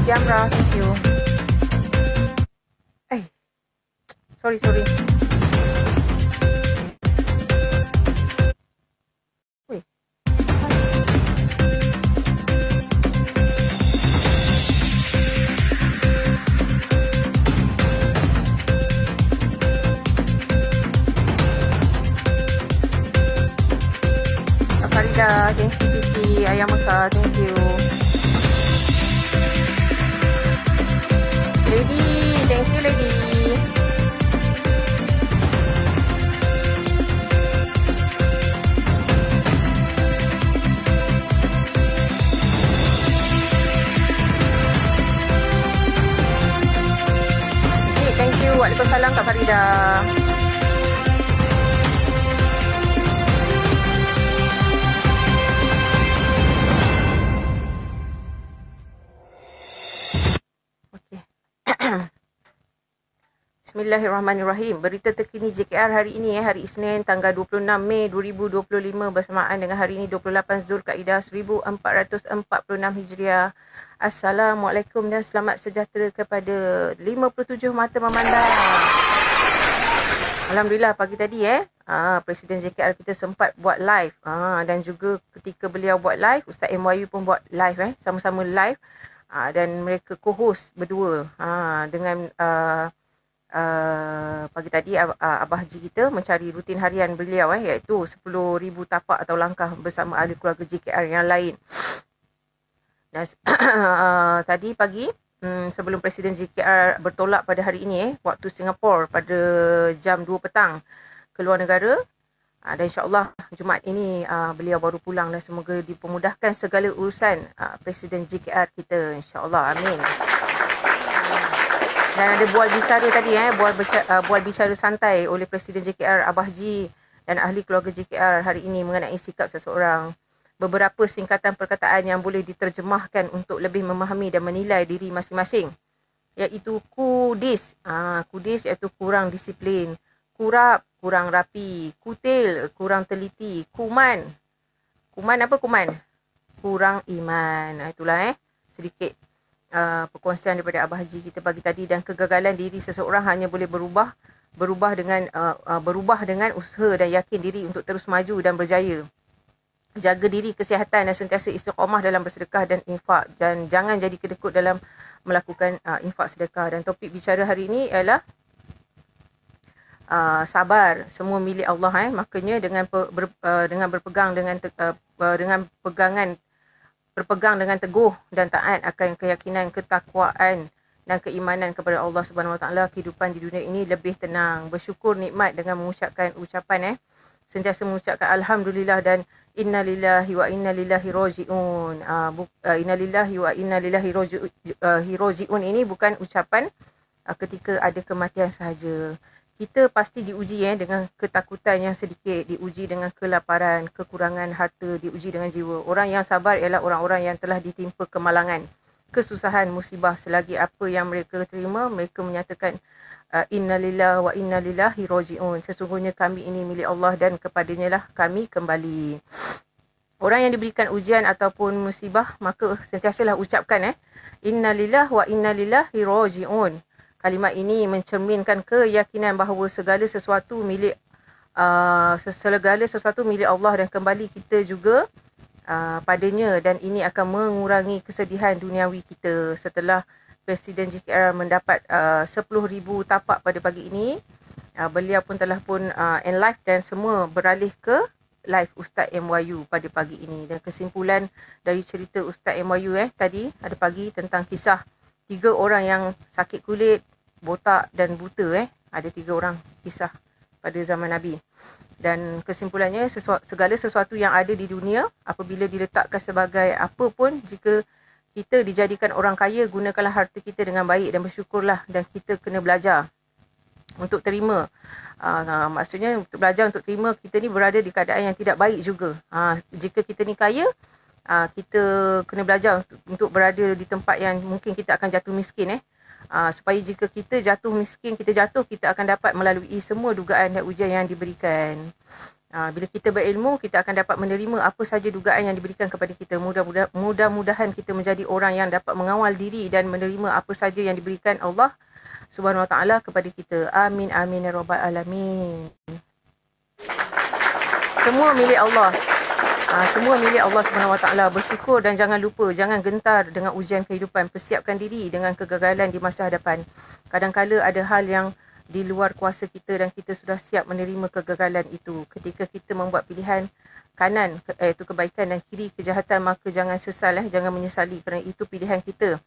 Amra, thank you. Sorry. Wait. Kak Farida, thank you. PC Ayam Mekah, thank you. Lady, thank you Lady. Okay, thank you. Waalaikumsalam Kak Farida. Bismillahirrahmanirrahim. Berita terkini JKR hari ini hari Isnin tanggal 26 Mei 2025 bersamaan dengan hari ini 28 Zulkaidah 1446 Hijriah. Assalamualaikum dan selamat sejahtera kepada 57 mata memandang. Alhamdulillah pagi tadi Presiden JKR kita sempat buat live dan juga ketika beliau buat live Ustaz MYU pun buat live sama-sama live dan mereka co-host berdua dengan pagi tadi Abah Haji kita mencari rutin harian beliau iaitu 10,000 tapak atau langkah bersama ahli keluarga JKR yang lain. Dan tadi pagi sebelum Presiden JKR bertolak pada hari ini waktu Singapura pada jam 2 petang ke luar negara, dan insyaAllah Jumaat ini beliau baru pulang dan semoga dipermudahkan segala urusan Presiden JKR kita, insyaAllah, amin. Dan ada bual bicara tadi bual bicara santai oleh Presiden JKR Abah Haji dan ahli keluarga JKR hari ini mengenai sikap seseorang. Beberapa singkatan perkataan yang boleh diterjemahkan untuk lebih memahami dan menilai diri masing-masing, iaitu kudis. Kudis iaitu kurang disiplin, kurap, kurang rapi, kutil, kurang teliti, kuman. Kuman apa kuman? Kurang iman. Itulah sedikit perkongsian daripada Abah Haji kita pagi tadi. Dan kegagalan diri seseorang hanya boleh berubah dengan usaha dan yakin diri untuk terus maju dan berjaya. Jaga diri kesihatan dan sentiasa istiqamah dalam bersedekah dan infak, dan jangan jadi kedekut dalam melakukan infak sedekah. Dan topik bicara hari ini ialah sabar, semua milik Allah. Makanya dengan berpegang dengan teguh dan taat akan keyakinan, ketakwaan dan keimanan kepada Allah Subhanahu Wa Taala, kehidupan di dunia ini lebih tenang. Bersyukur nikmat dengan mengucapkan ucapan sentiasa mengucapkan alhamdulillah dan innalillahi wa inna ilaihi rajiun. Innalillahi wa inna ilaihi rajiun ini bukan ucapan ketika ada kematian sahaja. Kita pasti diuji dengan ketakutan yang sedikit, diuji dengan kelaparan, kekurangan harta, diuji dengan jiwa. Orang yang sabar ialah orang-orang yang telah ditimpa kemalangan, kesusahan, musibah. Selagi apa yang mereka terima, mereka menyatakan innalillahi wa inna ilaihi rajiun. Sesungguhnya kami ini milik Allah dan kepadanya lah kami kembali. Orang yang diberikan ujian ataupun musibah, maka sentiasalah ucapkan innalillahi wa inna ilaihi rajiun. Kalimat ini mencerminkan keyakinan bahawa segala sesuatu milik Allah dan kembali kita juga padanya, dan ini akan mengurangi kesedihan duniawi kita. Setelah Presiden JKR mendapat 10,000 tapak pada pagi ini, beliau pun telah end live dan semua beralih ke live Ustaz MYU pada pagi ini. Dan kesimpulan dari cerita Ustaz MYU tadi ada pagi tentang kisah 3 orang yang sakit kulit, botak dan buta. Ada 3 orang kisah pada zaman Nabi. Dan kesimpulannya, segala sesuatu yang ada di dunia apabila diletakkan sebagai apa pun, jika kita dijadikan orang kaya, gunakanlah harta kita dengan baik dan bersyukurlah. Dan kita kena belajar untuk terima. Maksudnya untuk belajar untuk terima kita ni berada di keadaan yang tidak baik juga. Jika kita ni kaya, kita kena belajar untuk berada di tempat yang mungkin kita akan jatuh miskin. Supaya jika kita jatuh miskin, kita akan dapat melalui semua dugaan dan ujian yang diberikan. Bila kita berilmu, kita akan dapat menerima apa saja dugaan yang diberikan kepada kita. Mudah-mudahan kita menjadi orang yang dapat mengawal diri dan menerima apa saja yang diberikan Allah Subhanahu Wa Taala kepada kita. Amin amin ya rabbal alamin. Semua milik Allah. Semua milik Allah Subhanahu Wa Taala. Bersyukur dan jangan lupa, jangan gentar dengan ujian kehidupan. Persiapkan diri dengan kegagalan di masa hadapan. Kadang-kala ada hal yang di luar kuasa kita dan kita sudah siap menerima kegagalan itu. Ketika kita membuat pilihan kanan, itu kebaikan, dan kiri kejahatan, maka jangan sesal, jangan menyesali kerana itu pilihan kita.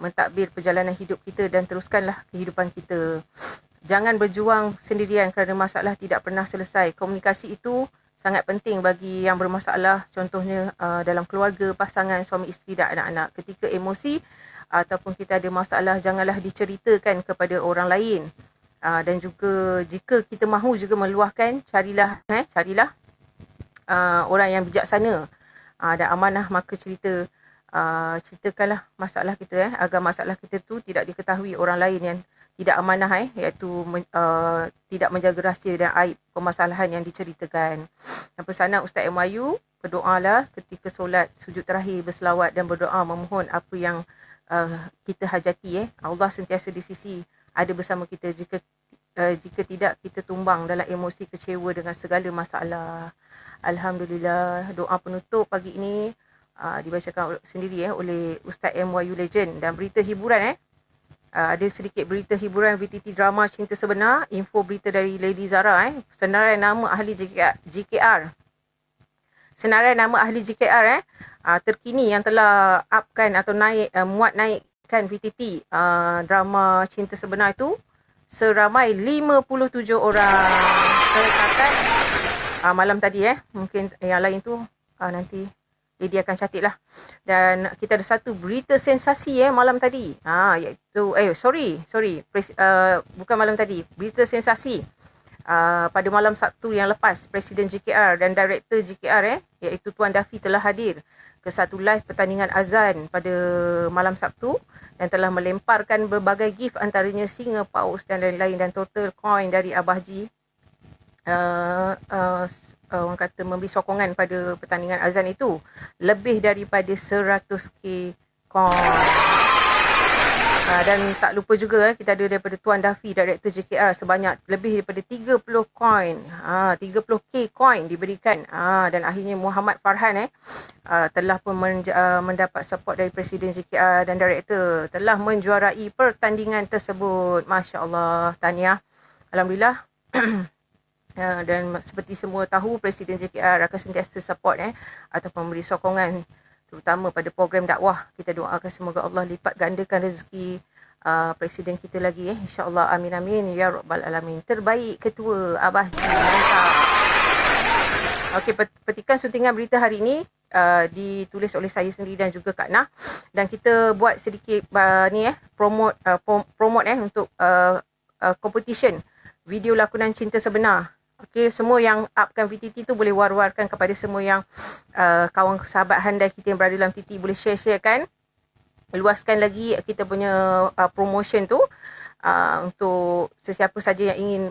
Mentadbir perjalanan hidup kita dan teruskanlah kehidupan kita. Jangan berjuang sendirian kerana masalah tidak pernah selesai. Komunikasi itu sangat penting bagi yang bermasalah, contohnya dalam keluarga, pasangan, suami isteri dan anak-anak. Ketika emosi ataupun kita ada masalah, janganlah diceritakan kepada orang lain. Dan juga jika kita mahu juga meluahkan, carilah orang yang bijaksana dan amanah, maka ceritakanlah masalah kita agar masalah kita tu tidak diketahui orang lain yang tidak amanah, iaitu tidak menjaga rahsia dan aib permasalahan yang diceritakan. Dan pesanan Ustaz M. Wahyu, berdoalah ketika solat sujud terakhir, berselawat dan berdoa memohon apa yang kita hajati. Allah sentiasa di sisi, ada bersama kita. Jika tidak, kita tumbang dalam emosi kecewa dengan segala masalah. Alhamdulillah, doa penutup pagi ini dibacakan sendiri oleh Ustaz M. Wahyu Legend. Dan berita hiburan, ada sedikit berita hiburan VTT drama Cinta Sebenar. Info berita dari Lady Zara, senarai nama ahli JKR. Senarai nama ahli JKR terkini yang telah upkan atau muat naikkan VTT drama Cinta Sebenar itu seramai 57 orang. Kelekatan malam tadi, mungkin yang lain tu nanti Lady akan catat lah. Dan kita ada satu berita sensasi malam tadi, iaitu bukan malam tadi, berita sensasi. Pada malam Sabtu yang lepas, Presiden JKR dan Director JKR iaitu Tuan Daffy telah hadir ke satu live pertandingan azan pada malam Sabtu dan telah melemparkan berbagai gift, antaranya singa, paus dan lain-lain, dan total coin dari Abah Ji orang kata memberi sokongan pada pertandingan azan itu lebih daripada 100k coin. Dan tak lupa juga kita ada daripada Tuan Daffy, Director JKR, sebanyak lebih daripada 30 coin. 30k coin diberikan. Dan akhirnya Muhammad Farhan telah pun mendapat support dari Presiden JKR dan Director, telah menjuarai pertandingan tersebut. Masya Allah, tahniah. Alhamdulillah. Dan seperti semua tahu, Presiden JKR akan sentiasa support ataupun memberi sokongan terutama pada program dakwah. Kita doakan semoga Allah lipat gandakan rezeki Presiden kita lagi, insya-Allah. Amin amin ya rabbal alamin. Terbaik ketua Abah Ji, mantap. Okey, petikan suntingan berita hari ini ditulis oleh saya sendiri dan juga Kak Nah, dan kita buat sedikit promote untuk competition video lakonan Cinta Sebenar. Okey, semua yang upkan VTT tu boleh war-warkan kepada semua yang kawan sahabat handai kita yang berada dalam TT, boleh share-sharekan. Luaskan lagi kita punya promotion tu untuk sesiapa saja yang ingin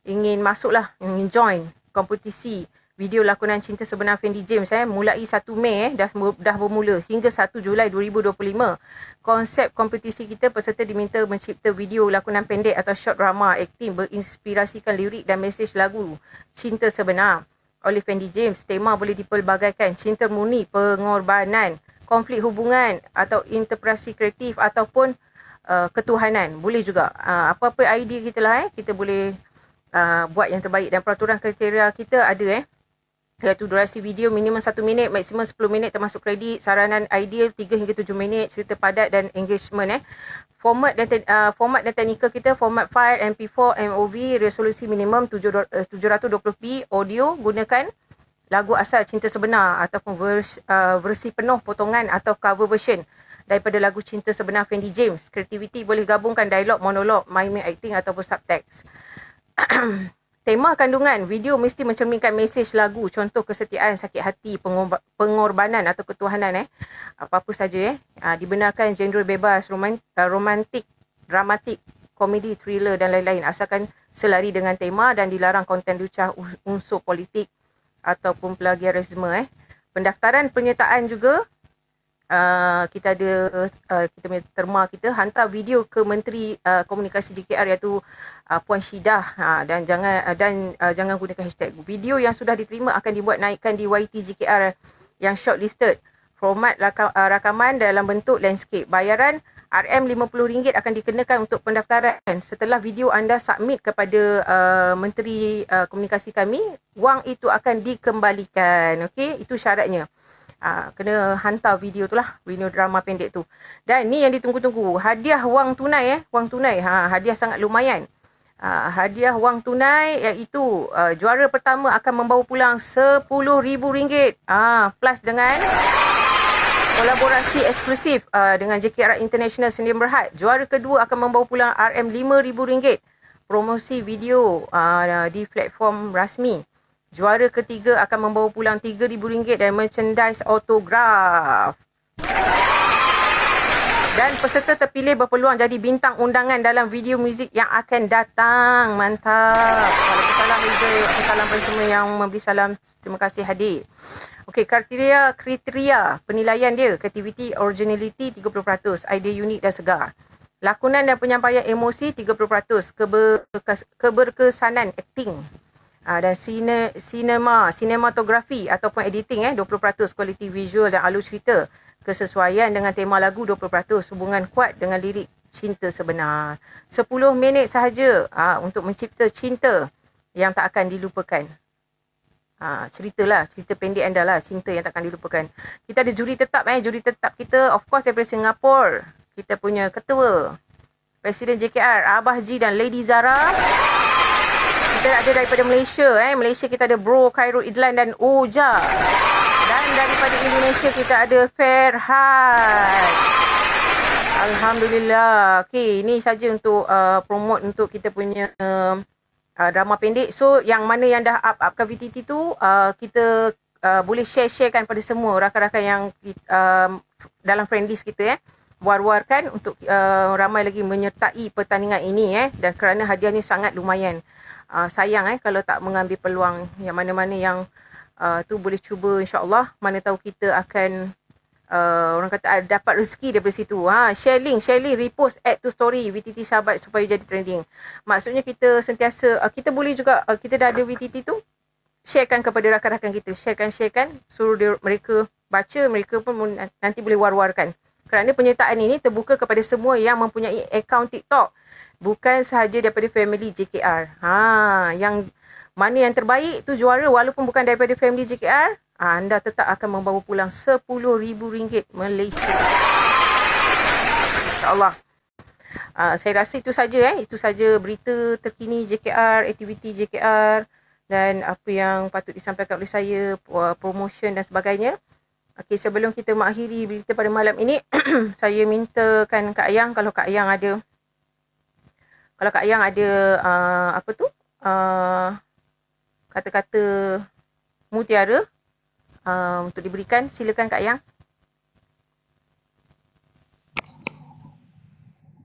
ingin masuklah, ingin join kompetisi video lakonan Cinta Sebenar Fendi James mulai 1 Mei dah bermula hingga 1 Julai 2025. Konsep kompetisi kita, peserta diminta mencipta video lakonan pendek atau short drama akting berinspirasikan lirik dan mesej lagu Cinta Sebenar oleh Fendi James. Tema boleh dipelbagaikan: cinta murni, pengorbanan, konflik hubungan atau interpretasi kreatif ataupun ketuhanan. Boleh juga apa-apa idea kita lah, kita boleh buat yang terbaik. Dan peraturan kriteria kita ada iaitu durasi video minimum 1 minit, maksimum 10 minit termasuk kredit. Saranan ideal 3 hingga 7 minit, cerita padat dan engagement. Format dan teknikal kita, format file MP4 MOV, resolusi minimum 720p. Audio gunakan lagu asal Cinta Sebenar ataupun versi penuh potongan atau cover version daripada lagu Cinta Sebenar Fendi James. Kreativiti boleh gabungkan dialog, monolog, miming, acting ataupun subtext. Tema kandungan video mesti mencerminkan mesej lagu, contoh kesetiaan, sakit hati, pengorbanan atau ketuhanan. Apa-apa saja dibenarkan, genre bebas, romantik, dramatik, komedi, thriller dan lain-lain. Asalkan selari dengan tema dan dilarang konten lucah, unsur politik ataupun plagiarisme. Pendaftaran penyertaan juga, kita ada kita punya terma kita hantar video ke Menteri Komunikasi JKR iaitu Puan Syidah, dan jangan gunakan hashtag. Video yang sudah diterima akan dibuat naikkan di YT JKR yang shortlisted. Format rakaman dalam bentuk landscape. Bayaran RM50 akan dikenakan untuk pendaftaran. Setelah video anda submit kepada Menteri Komunikasi kami, wang itu akan dikembalikan. Okey, itu syaratnya. Kena hantar video tu lah, video drama pendek tu. Dan ni yang ditunggu-tunggu, hadiah wang tunai. Wang tunai, hadiah sangat lumayan. Hadiah wang tunai iaitu juara pertama akan membawa pulang RM10,000 plus dengan kolaborasi eksklusif dengan JKR International Sendi Berhad. Juara kedua akan membawa pulang RM5,000 promosi video di platform rasmi. Juara ketiga akan membawa pulang RM3,000 dan merchandise autograf. Dan peserta terpilih berpeluang jadi bintang undangan dalam video muzik yang akan datang. Mantap. Waalaikumsalam Rizal. Waalaikumsalam kepada semua yang memberi salam. Terima kasih hadir. Okey, kriteria penilaian dia. Creativity, originality 30%, idea unik dan segar. Lakonan dan penyampaian emosi 30%, keberkesanan acting. Dan sinematografi ataupun editing 20%, kualiti visual dan alur cerita, kesesuaian dengan tema lagu 20%, hubungan kuat dengan lirik cinta sebenar. 10 minit sahaja untuk mencipta cinta yang tak akan dilupakan. Cerita pendek anda lah, cinta yang tak akan dilupakan. Kita ada juri tetap juri tetap kita of course daripada Singapura. Kita punya ketua Presiden JKR Abah G dan Lady Zara. Kita ada daripada Malaysia, Malaysia kita ada Bro Khairul Idlan dan Oja. Dan daripada Indonesia kita ada Ferhat. Alhamdulillah. Okey, ini saja untuk promote untuk kita punya drama pendek. So yang mana yang dah upkan VTT tu, kita boleh sharekan pada semua rakan-rakan yang dalam friendlist kita war-warkan untuk ramai lagi menyertai pertandingan ini dan kerana hadiah ni sangat lumayan. Sayang kalau tak mengambil peluang. Yang mana-mana yang tu boleh cuba, insya-Allah. Mana tahu kita akan orang kata dapat rezeki daripada situ. Share link, repost, add to story VTT sahabat supaya jadi trending. Maksudnya kita sentiasa kita boleh juga, kita dah ada VTT tu, sharekan kepada rakan-rakan kita. Sharekan, suruh mereka baca, mereka pun nanti boleh war-warkan. Kerana penyertaan ini terbuka kepada semua yang mempunyai akaun TikTok. Bukan sahaja daripada family JKR. Yang mana yang terbaik tu juara walaupun bukan daripada family JKR, anda tetap akan membawa pulang RM10,000 Malaysia. InsyaAllah. Saya rasa itu saja itu saja berita terkini JKR, aktiviti JKR dan apa yang patut disampaikan oleh saya, promotion dan sebagainya. Okey, sebelum kita mengakhiri berita pada malam ini, saya mintakan Kak Ayang, kalau Kak Ayang ada kata-kata mutiara untuk diberikan, silakan Kak Ayang.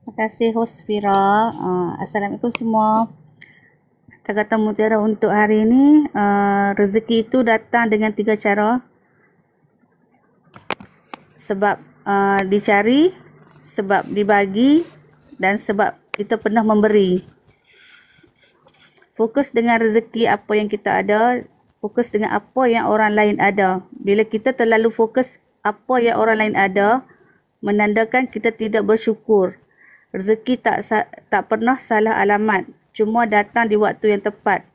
Terima kasih host Fira. Assalamualaikum semua. Kata-kata mutiara untuk hari ini, rezeki itu datang dengan 3 cara. Sebab dicari, sebab dibagi dan sebab kita pernah memberi. Fokus dengan rezeki apa yang kita ada, fokus dengan apa yang orang lain ada. Bila kita terlalu fokus apa yang orang lain ada, menandakan kita tidak bersyukur. Rezeki tak pernah salah alamat, cuma datang di waktu yang tepat.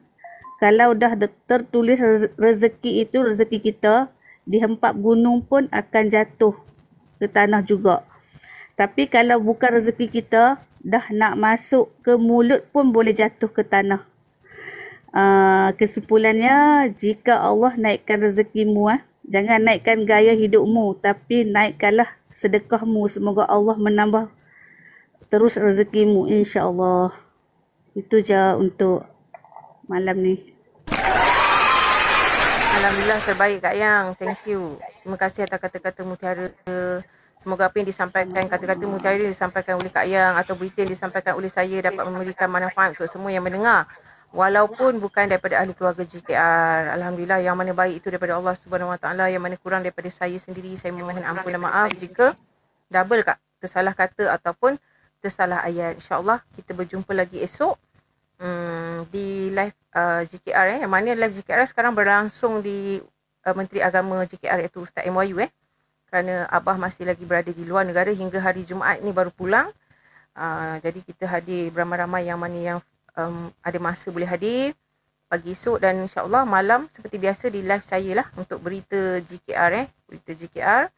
Kalau dah tertulis rezeki itu rezeki kita, dihempap gunung pun akan jatuh ke tanah juga. Tapi kalau bukan rezeki kita, dah nak masuk ke mulut pun boleh jatuh ke tanah. Kesimpulannya, jika Allah naikkan rezekimu, jangan naikkan gaya hidupmu, tapi naikkanlah sedekahmu. Semoga Allah menambah terus rezekimu, insya-Allah. Itu je untuk malam ni. Alhamdulillah, terbaik Kak Yang. Thank you. Terima kasih atas kata-kata mutiara Semoga apa yang disampaikan, kata-kata mutakhir disampaikan oleh Kak Yang atau berita yang disampaikan oleh saya dapat memberikan manfaat untuk semua yang mendengar. Walaupun bukan daripada ahli keluarga GKR. Alhamdulillah, yang mana baik itu daripada Allah Subhanahu Wa Taala, yang mana kurang daripada saya sendiri. Saya mohon ampun dan maaf jika double Kak, tersalah kata ataupun tersalah ayat. InsyaAllah kita berjumpa lagi esok di live GKR yang mana live GKR sekarang berlangsung di Menteri Agama GKR iaitu Ustaz MYU kerana Abah masih lagi berada di luar negara hingga hari Jumaat ni baru pulang. Jadi kita hadir beramai-ramai yang mana yang ada masa boleh hadir pagi esok dan insyaAllah malam seperti biasa di live saya lah untuk berita GKR berita GKR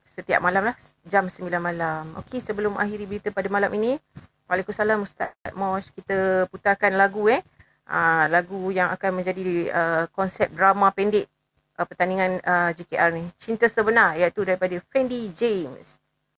setiap malam lah jam 9 malam. Okey, sebelum akhiri berita pada malam ini, Waalaikumsalam Ustaz Mosh, kita putarkan lagu lagu yang akan menjadi konsep drama pendek pertandingan GKR ni, Cinta Sebenar, iaitu daripada Fendi James.